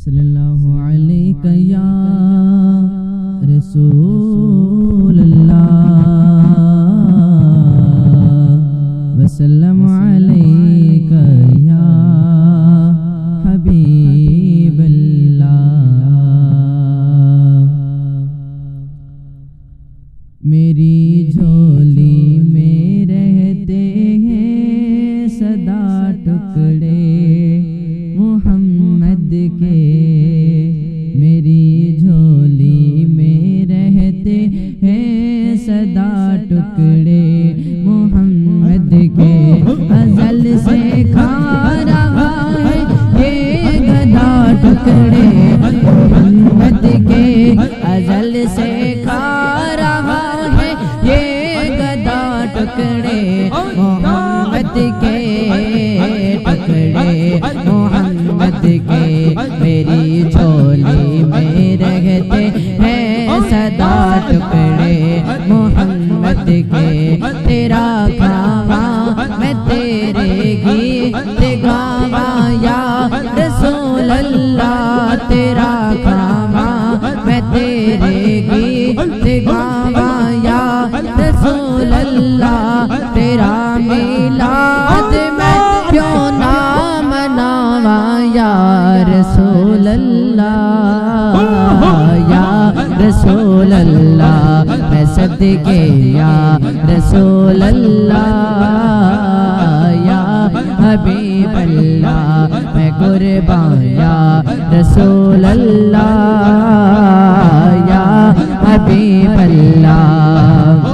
صلی اللہ علیہ یا رسول اللہ وسلم علیک یا حبیب اللہ۔ میری جھولی میں رہتے ہیں سدا ٹکڑے محمد کے، میری جھولی میں رہتے ہیں سدا ٹکڑے محمد کے۔ ازل سے کھا رہا ہے یہ گدا ٹکڑے محمد کے، ازل سے کھا رہا ہے یہ گدا ٹکڑے محمد کے، ٹکڑے محمد کے۔ میری جھولی میں رہتے ہیں سدا ٹکڑے محمد کے۔ تیرا کھاواں میں تیرے گیت گاواں یا رسول اللہ، تیرا کھاواں میں تیرے گیت گاواں یا رسول اللہ، تیرا میلاد میں کیوں نہ مناواں یا رسول اللہ، یا رسول اللہ۔ میں صدقے یا رسول اللہ، یا حبیب اللہ میں قربان یا رسول اللہ، یا حبیب اللہ۔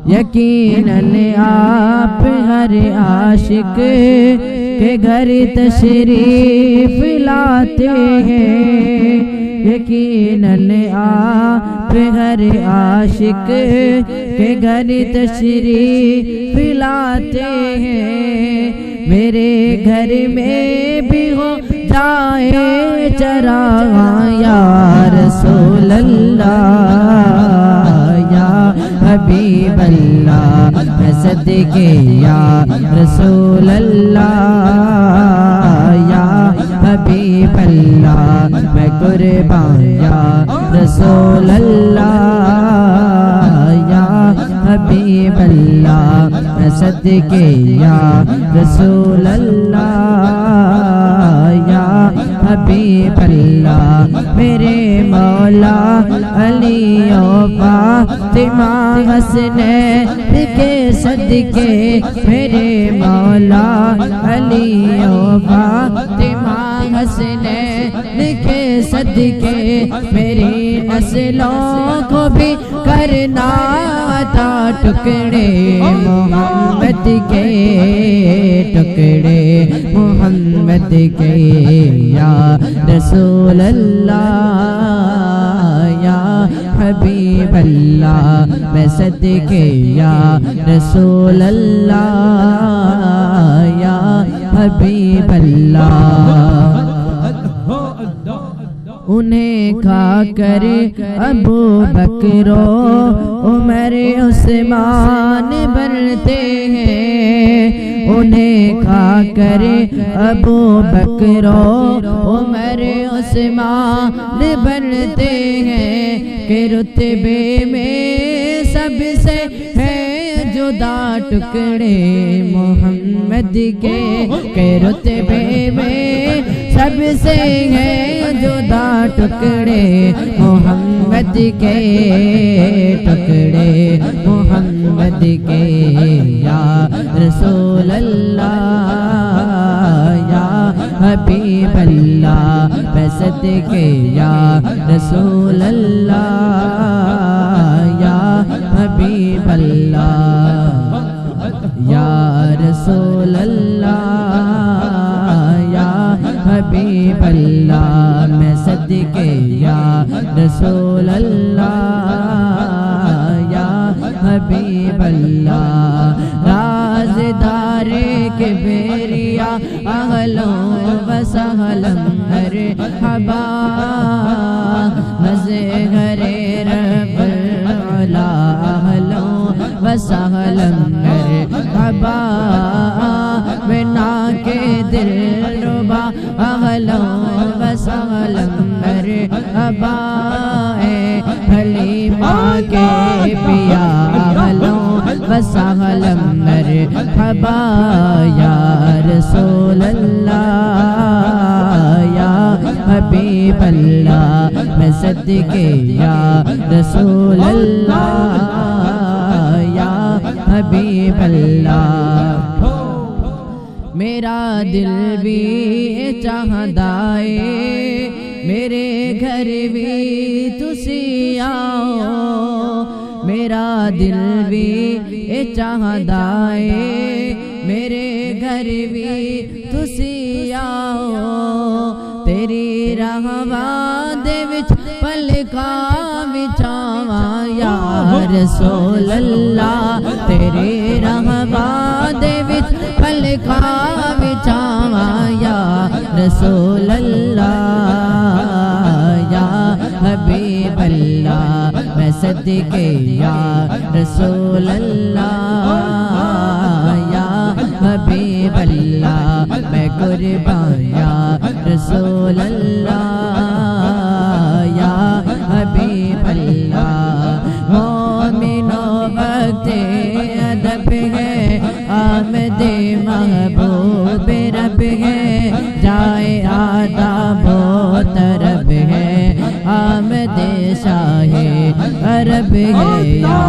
یقیناً آپ ہر عاشق کے گھر تشریف لاتے ہیں، یقیناً آپ ہر عاشق کے گھر تشریف لاتے ہیں۔ میرے گھر میں بھی ہو جائے چراغاں یا رسول اللہ، یا حبیب اللہ میں صدقے یا رسول اللہ، یا حبیب اللہ میں قربان یا رسول اللہ، یا حبیب اللہ میں صدقے یا رسول اللہ، یا حبیب اللہ۔ میرے مولا علی و فاطمہ حسنین کے صدقے، میرے مولا علی و فاطمہ حسنین کے صدقے، میری نسلوں کو بھی کرنا عطا ٹکڑے محمد کے، ٹکڑے محمد کے یا رسول اللہ، یا حبیب اللہ میں صدقے یا رسول اللہ، یا حبیب اللہ۔ انہیں کھا کر ابو بکر و عمر عثمان بنتے ہیں، انہیں کھا کر ابو بکر و عمر عثمان بنتے ہیں، کہ رتبے میں سب سے ہے جدا ٹکڑے محمد کے، کہ رتبے میں سب سے ہے جدا ٹکڑے محمد کے، ٹکڑے محمد کے یا رسول اللہ، یا حبیب اللہ میں صدقے یا رسول اللہ، یا حبیب اللہ، یا رسول اللہ، یا حبیب اللہ میں صدقے یا رسول اللہ، یا حبیب اللہ۔ رازدار کبریا اہلوں و سہلم مرحبا، مظہر رب العلا اہلوں و سہلم مرحبا، بنا کے دلربا اہلا و سہلا مرحبا اے حلیمہ کے پیا اہلا و سہلا مرحبا یا رسول اللہ یا حبیب اللہ میں صدقے یا رسول اللہ یا حبیب اللہ میرا دل بھی چاہتا ہے میرے گھر بھی تسی آؤ میرا دل بھی چاہتا ہے میرے گھر بھی تسی آؤ تیری رہواں دے وچ پلکاں وچاواں یا رسول اللہ تیری رہواں دے وچ پلکاں وچاواں یا رسول اللہ یا حبیب اللہ میں صدقے یا رسول اللہ یا حبیب اللہ میں قربان یا رسول اللہ یا حبیب اللہ مومنوں وقت ادب ہے آمد محبوب رب ہے جائے آداب و طرب ہے آمد شاہ عرب ہے یا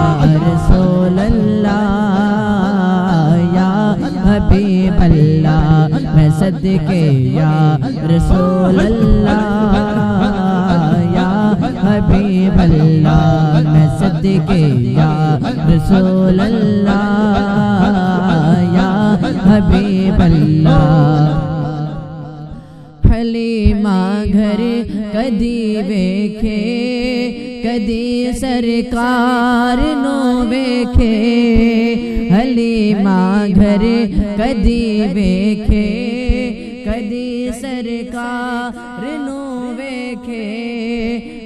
رسول اللہ یا حبیب اللہ میں صدقے یا رسول اللہ یا حبیب اللہ میں صدقے یا رسول اللہ یا حبیب اللہ حلیمہ گھر کدی ویکھے کدی سرکار نو ویکھے حلیمہ گھر کدی ویکھے کدی سرکار نو ویکھے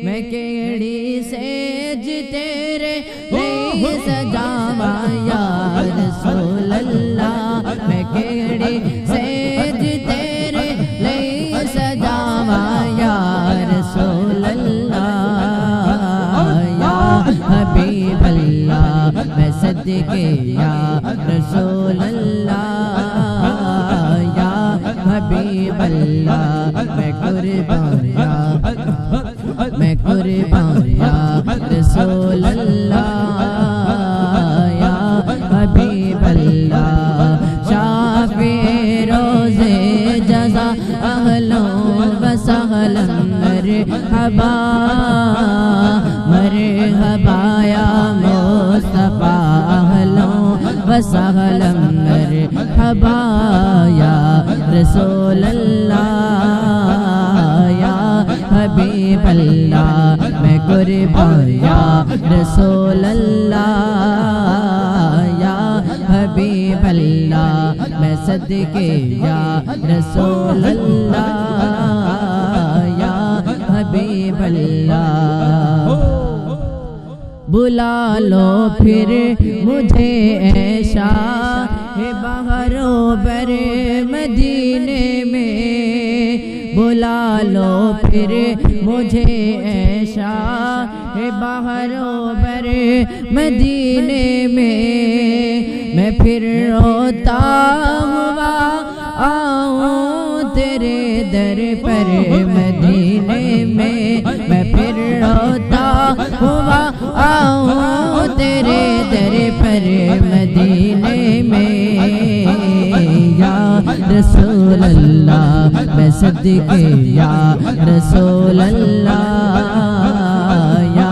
میں کیڑی سیج تیرے لئی سجاواں یا رسول اللہ میں کیڑی سیج تیرے لئی سجاواں یا رسول اللہ یا حبیب اللہ میں صدقے یا رسول اللہ یا حبیب اللہ میں قربان یا رسول اللہ یا حبیب اللہ شافع روزے جزا اہلا و سہلا مرحبا مرحبا یا مصطفیٰ اہلا و سہلا مرحبا یا رسول اللہ یا حبیب اللہ میں قربان یا رسول اللہ یا حبیب اللہ میں صدقے یا رسول اللہ یا حبیب اللہ بلا لو پھر مجھے اے شاہ بہر و بر مدینے میں بلا لو پھر مجھے اے شاہ بہر و بر مدینے میں پھر روتا ہوا آؤں تیرے در پر مدینے میں پھر روتا ہوا آؤں تیرے در پر مدینے میں یا رسول اللہ میں صدقے یا رسول اللہ یا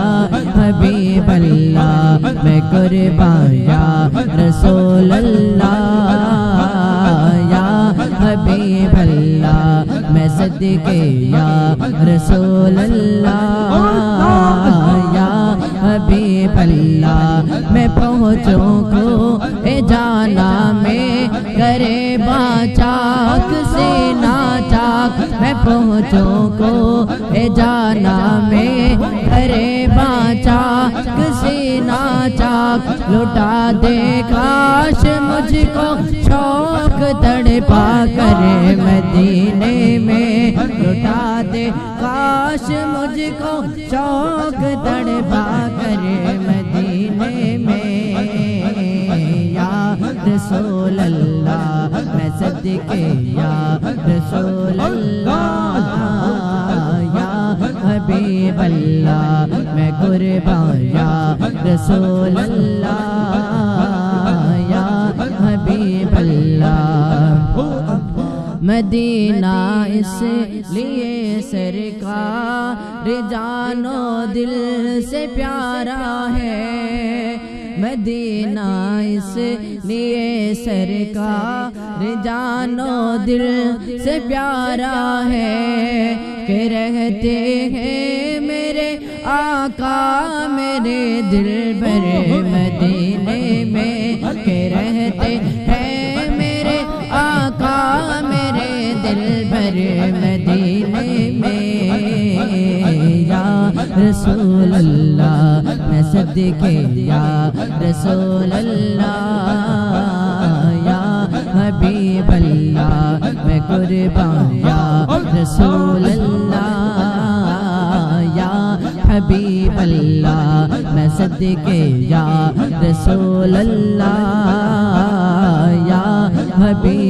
حبیب اللہ میں قربان یا رسول اللہ یا حبیب اللہ میں صدقے یا رسول اللہ یا حبیب اللہ میں پہنچوں کو اے جانا میں کرے با چاک سے نا چاک میں میں پہنچوں کو اے جانا میں کرے باچا کسی ناچاک لٹا دے کاش مجھ کو شوق تڑپا کرے مدینے میں لٹا دے کاش مجھ کو شوق تڑپا کرے مدینے میں یا رسول اللہ میں صدقے یا رسول اللہ یا حبیب اللہ میں قربان یا رسول اللہ یا حبیب اللہ مدینہ اس لیے سرکار جان و دل سے پیارا ہے مدینہ اس لیے سرکار جان و دل سے پیارا ہے کہ رہتے ہیں میرے آقا میرے دل بھر مدینے میں کہ رہتے ہیں میرے آقا میرے دل بھر مدینے میں یا رسول اللہ میں صدقے یا رسول اللہ یا حبیب اللہ میں قربان یا رسول اللہ یا حبیب اللہ میں صدقے یا رسول اللہ یا حبیب